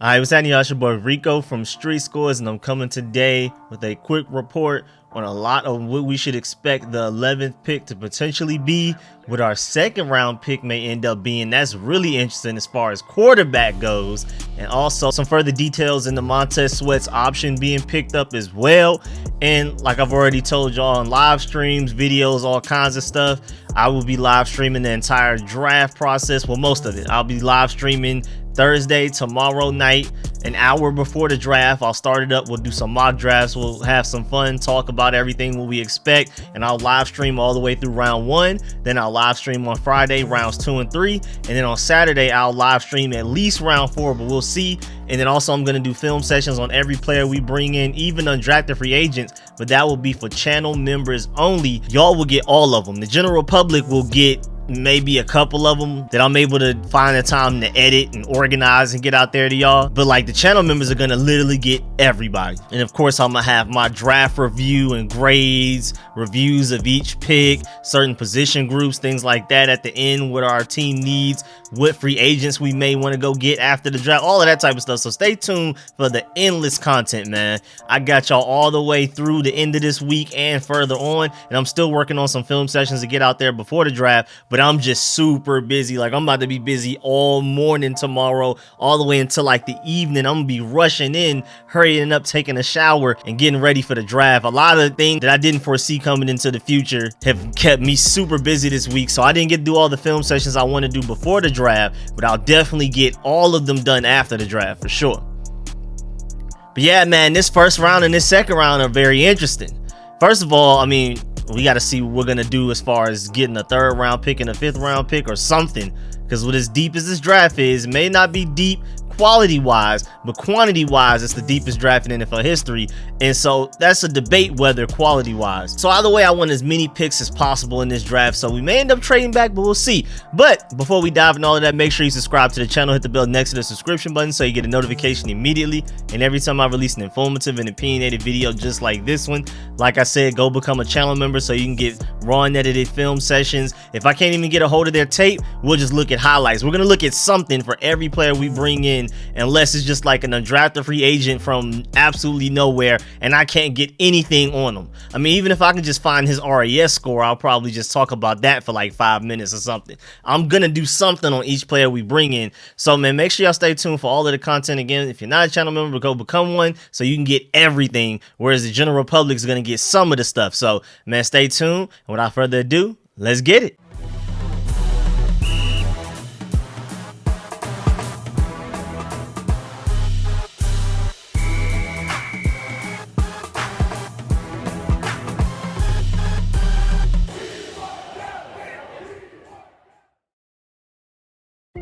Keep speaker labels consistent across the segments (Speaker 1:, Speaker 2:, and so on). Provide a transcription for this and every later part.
Speaker 1: Alright, what's happening, y'all? It's your boy Rico from Street Scores, and I'm coming today with a quick report on a lot of what we should expect the 11th pick to potentially be, what our second round pick may end up being. That's really interesting as far as quarterback goes, and also some further details in the Montez Sweat's option being picked up as well. And like I've already told y'all on live streams, videos, all kinds of stuff, I will be live streaming the entire draft process. Well, most of it. I'll be live streaming Thursday, tomorrow night, an hour before the draft. I'll start it up. We'll do some mock drafts. We'll have some fun, talk about everything what we expect, and I'll live stream all the way through round 1. Then I'll live stream on Friday rounds 2 and 3, and then on Saturday I'll live stream at least round 4, but we'll see. And then also I'm going to do film sessions on every player we bring in, even undrafted free agents, but that will be for channel members only. Y'all will get all of them. The general public will get maybe a couple of them that I'm able to find the time to edit and organize and get out there to y'all, but like the channel members are gonna literally get everybody. And of course I'm gonna have my draft review and grades, reviews of each pick, certain position groups, things like that at the end, what our team needs, what free agents we may want to go get after the draft, all of that type of stuff. So stay tuned for the endless content, man. I got y'all all the way through the end of this week and further on, and I'm still working on some film sessions to get out there before the draft, but I'm just super busy. Like, I'm about to be busy all morning tomorrow, all the way until like the evening. I'm gonna be rushing in, hurrying up, taking a shower, and getting ready for the draft. A lot of things that I didn't foresee coming into the future have kept me super busy this week, so I didn't get to do all the film sessions I want to do before the draft, but I'll definitely get all of them done after the draft for sure. But yeah, man, this first round and this second round are very interesting. First of all, I mean, we got to see what we're going to do as far as getting a 3rd round pick and a 5th round pick or something, because with as deep as this draft is, it may not be deep quality wise, but quantity wise, it's the deepest draft in NFL history. And so that's a debate whether quality wise. So either way, I want as many picks as possible in this draft, so we may end up trading back, but we'll see. But before we dive into all of that, make sure you subscribe to the channel, hit the bell next to the subscription button so you get a notification immediately, and every time I release an informative and opinionated video just like this one. Like I said, go become a channel member so you can get raw and edited film sessions. If I can't even get a hold of their tape, we'll just look at highlights. We're gonna look at something for every player we bring in, unless it's just like an undrafted free agent from absolutely nowhere and I can't get anything on him. I mean, even if I can just find his RAS score, I'll probably just talk about that for like 5 minutes or something. I'm gonna do something on each player we bring in. So man, make sure y'all stay tuned for all of the content. Again, if you're not a channel member, go become one so you can get everything, whereas the general public is gonna get some of the stuff. So man, stay tuned, and without further ado, let's get it.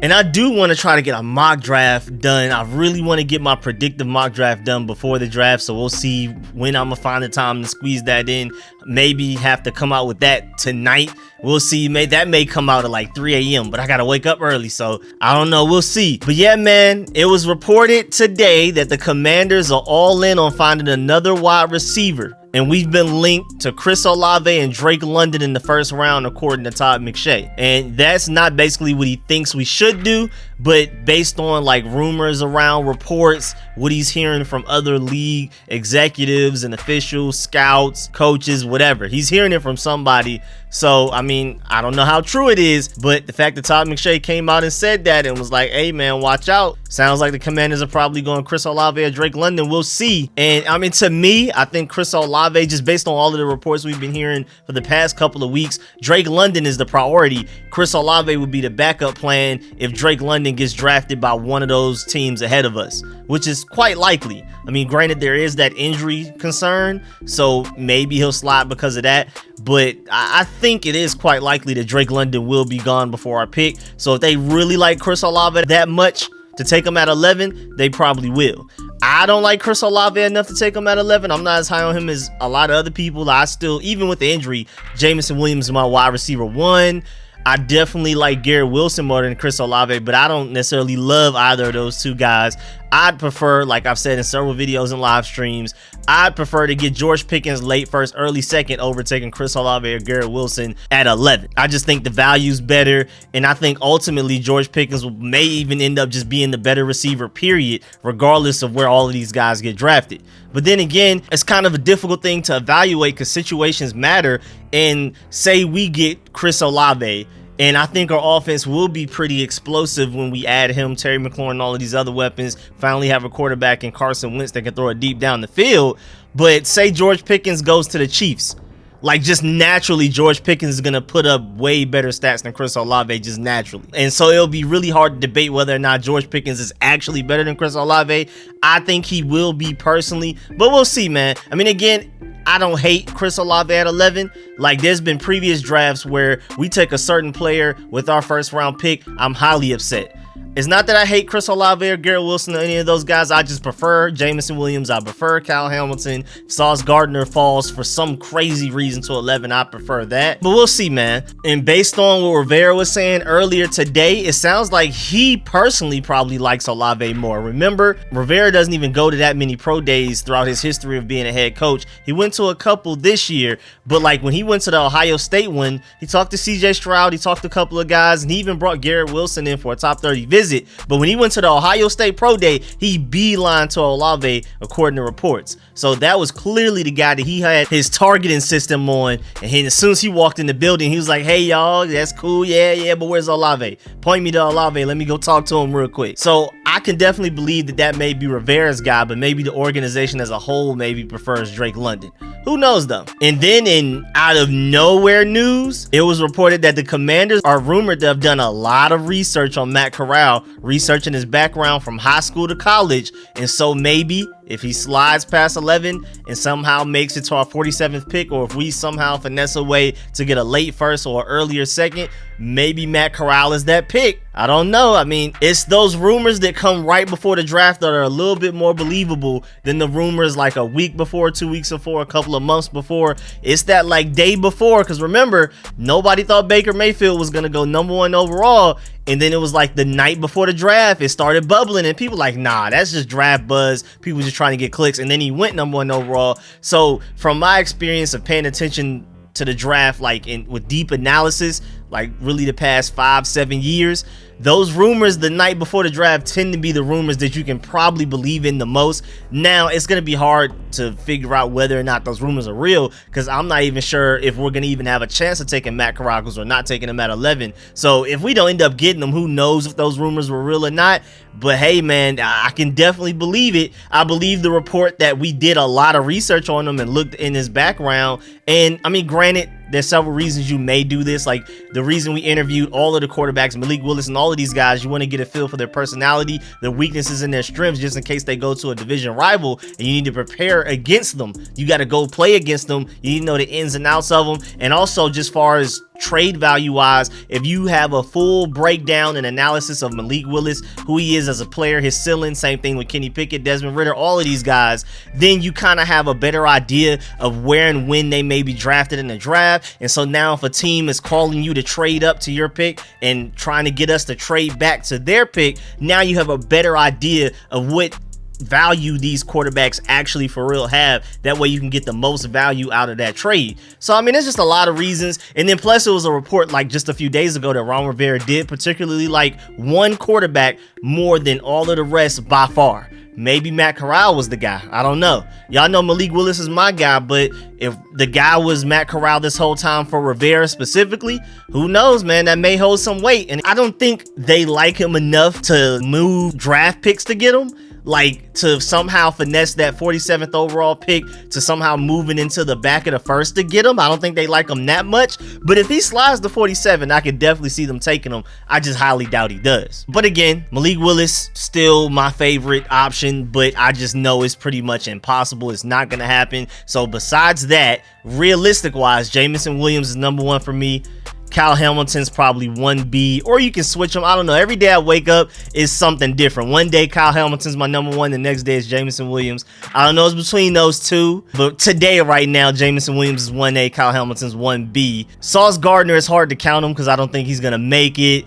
Speaker 1: And I do want to try to get a mock draft done. I really want to get my predictive mock draft done before the draft, so we'll see when I'm gonna find the time to squeeze that in. Maybe have to come out with that tonight. We'll see. That may come out at like 3 a.m., but I gotta wake up early, so I don't know. We'll see. But yeah, man, it was reported today that the Commanders are all in on finding another wide receiver, and we've been linked to Chris Olave and Drake London in the 1st round, according to Todd McShay. And that's not basically what he thinks we should do, but based on like rumors around, reports, what he's hearing from other league executives and officials, scouts, coaches, whatever. He's hearing it from somebody. So, I mean, I don't know how true it is, but the fact that Todd McShay came out and said that and was like, hey man, watch out. Sounds like the Commanders are probably going Chris Olave or Drake London. We'll see. And I mean, to me, I think Chris Olave, just based on all of the reports we've been hearing for the past couple of weeks, Drake London is the priority. Chris Olave would be the backup plan if Drake London gets drafted by one of those teams ahead of us, which is quite likely. I mean, granted, there is that injury concern, so maybe he'll slide because of that, but I think it is quite likely that Drake London will be gone before our pick. So if they really like Chris Olave that much to take him at 11, they probably will. I don't like Chris Olave enough to take him at 11. I'm not as high on him as a lot of other people. I still, even with the injury, Jameson Williams is my wide receiver 1. I definitely like Garrett Wilson more than Chris Olave, but I don't necessarily love either of those two guys. I'd prefer, like I've said in several videos and live streams, I'd prefer to get George Pickens late first, early second over taking Chris Olave or Garrett Wilson at 11. I just think the value's better, and I think ultimately George Pickens may even end up just being the better receiver, period, regardless of where all of these guys get drafted. But then again, it's kind of a difficult thing to evaluate because situations matter. And say we get Chris Olave, and I think our offense will be pretty explosive when we add him, Terry McLaurin, all of these other weapons, finally have a quarterback in Carson Wentz that can throw it deep down the field. But say George Pickens goes to the Chiefs. Like, just naturally, George Pickens is going to put up way better stats than Chris Olave, just naturally. And so it'll be really hard to debate whether or not George Pickens is actually better than Chris Olave. I think he will be personally, but we'll see, man. I mean, again, I don't hate Chris Olave at 11. Like, there's been previous drafts where we take a certain player with our first round pick. I'm highly upset. It's not that I hate Chris Olave or Garrett Wilson or any of those guys. I just prefer Jameson Williams. I prefer Kyle Hamilton. Sauce Gardner falls for some crazy reason to 11. I prefer that. But we'll see, man. And based on what Rivera was saying earlier today, it sounds like he personally probably likes Olave more. Remember, Rivera doesn't even go to that many pro days throughout his history of being a head coach. He went to a couple this year, but like when he went to the Ohio State one, he talked to CJ Stroud, he talked to a couple of guys, and he even brought Garrett Wilson in for a top 30 visit. But when he went to the Ohio State Pro Day, he beelined to Olave, according to reports. So that was clearly the guy that he had his targeting system on. And as soon as he walked in the building, he was like, hey, y'all, that's cool. Yeah, but where's Olave? Point me to Olave. Let me go talk to him real quick. So I can definitely believe that that may be Rivera's guy, but maybe the organization as a whole maybe prefers Drake London. Who knows, though? And then in out of nowhere news, it was reported that the Commanders are rumored to have done a lot of research on Matt Corral, researching his background from high school to college. And so maybe if he slides past 11 and somehow makes it to our 47th pick, or if we somehow finesse a way to get a late first or earlier second, maybe Matt Corral is that pick. I don't know. I mean, it's those rumors that come right before the draft that are a little bit more believable than the rumors like a week before, 2 weeks before, a couple of months before. It's that like day before, because remember, nobody thought Baker Mayfield was going to go #1 overall. And then it was like the night before the draft, it started bubbling and people like, nah, that's just draft buzz. People just trying to get clicks. And then he went #1 overall. So from my experience of paying attention to the draft, like with deep analysis, like really the past 5-7 years, those rumors the night before the draft tend to be the rumors that you can probably believe in the most. Now, it's going to be hard to figure out whether or not those rumors are real, because I'm not even sure if we're going to even have a chance of taking Matt Corral because we're not taking him at 11. So if we don't end up getting him, who knows if those rumors were real or not. But hey, man, I can definitely believe it. I believe the report that we did a lot of research on him and looked in his background. And I mean, granted, there's several reasons you may do this. Like the reason we interviewed all of the quarterbacks, Malik Willis and all of these guys, you want to get a feel for their personality, their weaknesses and their strengths, just in case they go to a division rival and you need to prepare against them. You got to go play against them. You need to know the ins and outs of them. And also, just far as trade value wise, if you have a full breakdown and analysis of Malik Willis, who he is as a player, his ceiling, same thing with Kenny Pickett, Desmond Ridder, all of these guys, then you kind of have a better idea of where and when they may be drafted in the draft. And so now if a team is calling you to trade up to your pick and trying to get us to trade back to their pick, now you have a better idea of what value these quarterbacks actually for real have. That way you can get the most value out of that trade. So I mean, there's just a lot of reasons. And then plus it was a report like just a few days ago that Ron Rivera did particularly like one quarterback more than all of the rest by far. Maybe Matt Corral was the guy. I don't know. Y'all know Malik Willis is my guy, but if the guy was Matt Corral this whole time for Rivera specifically, who knows, man? That may hold some weight. And I don't think they like him enough to move draft picks to get him. Like to somehow finesse that 47th overall pick to somehow moving into the back of the first to get him. I don't think they like him that much, but if he slides to 47, I could definitely see them taking him. I just highly doubt he does. But again, Malik Willis still my favorite option, but I just know it's pretty much impossible. It's not going to happen. So besides that, realistic wise, Jameson Williams is #1 for me. Kyle Hamilton's probably 1B, or you can switch them. I don't know. Every day I wake up is something different. One day Kyle Hamilton's my #1, the next day is Jameson Williams. I don't know, it's between those two, but today right now Jameson Williams is 1A, Kyle Hamilton's 1B. Sauce Gardner is hard to count him because I don't think he's gonna make it.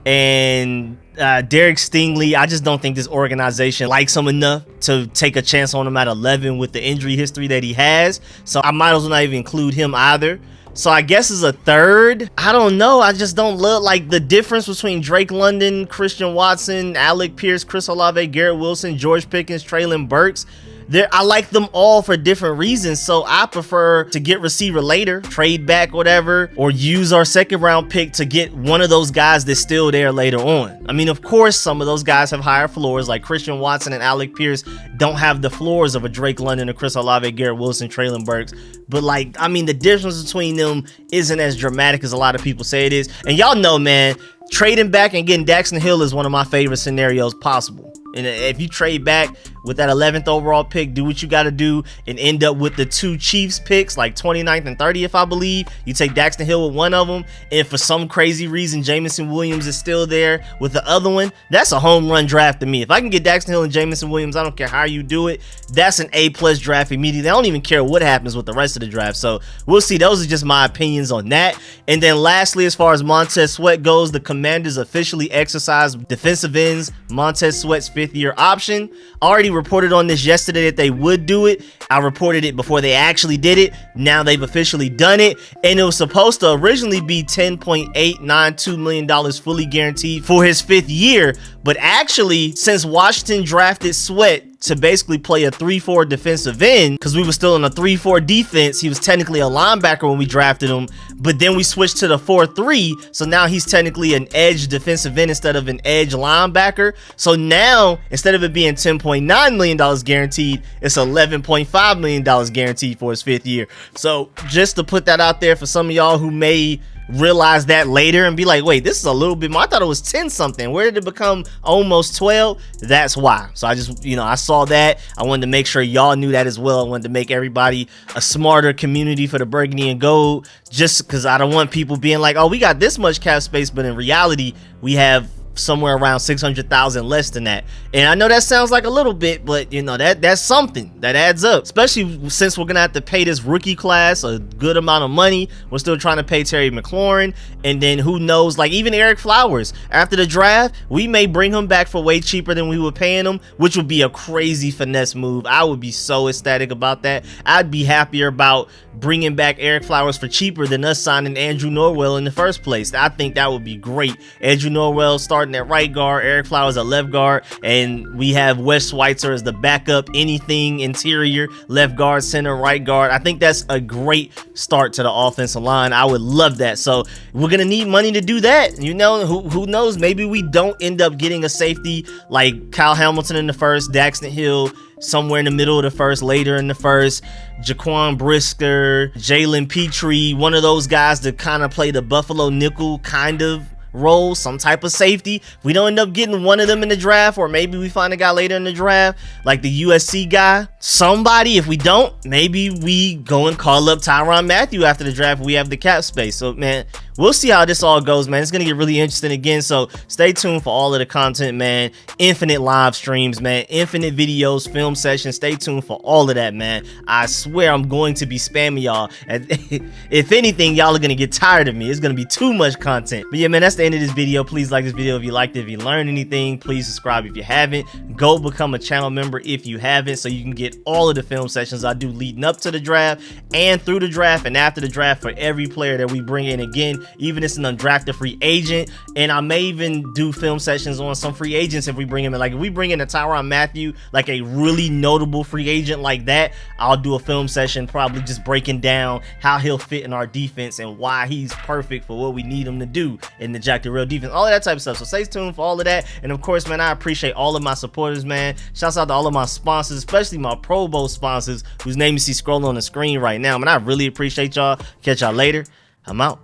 Speaker 1: And Derek Stingley, I just don't think this organization likes him enough to take a chance on him at 11 with the injury history that he has. So I might as well not even include him either. So I guess as a third, I don't know. I just don't love like the difference between Drake London, Christian Watson, Alec Pierce, Chris Olave, Garrett Wilson, George Pickens, Treylon Burks. I like them all for different reasons, so I prefer to get receiver later, trade back, whatever, or use our second round pick to get one of those guys that's still there later on. I mean, of course, some of those guys have higher floors, like Christian Watson and Alec Pierce don't have the floors of a Drake London or Chris Olave, Garrett Wilson, Treylon Burks, but like, I mean, the difference between them isn't as dramatic as a lot of people say it is. And y'all know, man, trading back and getting Daxton Hill is one of my favorite scenarios possible. And if you trade back with that 11th overall pick, do what you got to do and end up with the 2 Chiefs picks, like 29th and 30th, I believe. You take Daxton Hill with one of them, and for some crazy reason, Jameson Williams is still there with the other one. That's a home run draft to me. If I can get Daxton Hill and Jameson Williams, I don't care how you do it. That's an A+ draft immediately. I don't even care what happens with the rest of the draft. So we'll see. Those are just my opinions on that. And then lastly, as far as Montez Sweat goes, the Commanders officially exercised defensive ends Montez Sweat's 5th-year option. Already reported on this yesterday that they would do it. I reported it before they actually did it. Now they've officially done it, and it was supposed to originally be $10.892 million fully guaranteed for his 5th year, but actually, since Washington drafted Sweat to basically play a 3-4 defensive end, because we were still in a 3-4 defense, he was technically a linebacker when we drafted him, but then we switched to the 4-3, so now he's technically an edge defensive end instead of an edge linebacker. So now, instead of it being $10.9 million guaranteed, it's $11.5 million guaranteed for his 5th year. So just to put that out there for some of y'all who may realize that later and be like, wait, this is a little bit more. I thought it was 10 something. Where did it become almost 12? That's why. So I just, I saw that. I wanted to make sure y'all knew that as well. I wanted to make everybody a smarter community for the burgundy and gold, just because I don't want people being like, oh, we got this much cap space, but in reality, we have somewhere around 600,000 less than that. And I know that sounds like a little bit, but that's something that adds up, especially since we're gonna have to pay this rookie class a good amount of money. We're still trying to pay Terry McLaurin, and then who knows, like even Ereck Flowers after the draft, we may bring him back for way cheaper than we were paying him, which would be a crazy finesse move. I would be so ecstatic about that. I'd be happier about bringing back Ereck Flowers for cheaper than us signing Andrew Norwell in the first place. I think that would be great. Andrew Norwell starting at right guard, Ereck Flowers at left guard, and we have Wes Schweitzer as the backup, anything interior, left guard, center, right guard. I think that's a great start to the offensive line. I would love that. So we're gonna need money to do that. Who knows? Maybe we don't end up getting a safety like Kyle Hamilton in the first, Daxton Hill somewhere in the middle of the first, later in the first, Jaquan Brisker, Jalen Petrie, one of those guys to kind of play the Buffalo nickel kind of role, some type of safety. We don't end up getting one of them in the draft, or maybe we find a guy later in the draft like the USC guy, somebody. If we don't, maybe we go and call up Tyrann Mathieu after the draft. We have the cap space. So man, we'll see how this all goes, man. It's gonna get really interesting again, so stay tuned for all of the content, man. Infinite live streams, man, infinite videos, film sessions. Stay tuned for all of that, man. I swear I'm going to be spamming y'all. If anything, y'all are gonna get tired of me. It's gonna be too much content. But yeah, man, that's the end of this video. Please like this video if you liked it. If you learned anything, please subscribe if you haven't. Go become a channel member if you haven't, so you can get all of the film sessions I do leading up to the draft and through the draft and after the draft for every player that we bring in. Again, even if it's an undrafted free agent, and I may even do film sessions on some free agents if we bring him in. Like if we bring in a Tyrann Mathieu, like a really notable free agent like that, I'll do a film session probably just breaking down how he'll fit in our defense and why he's perfect for what we need him to do in the Jack the Real defense, all of that type of stuff. So stay tuned for all of that. And of course, man, I appreciate all of my supporters, man. Shouts out to all of my sponsors, especially my Pro Bowl sponsors whose name you see scrolling on the screen right now, man. I really appreciate y'all. Catch y'all later. I'm out.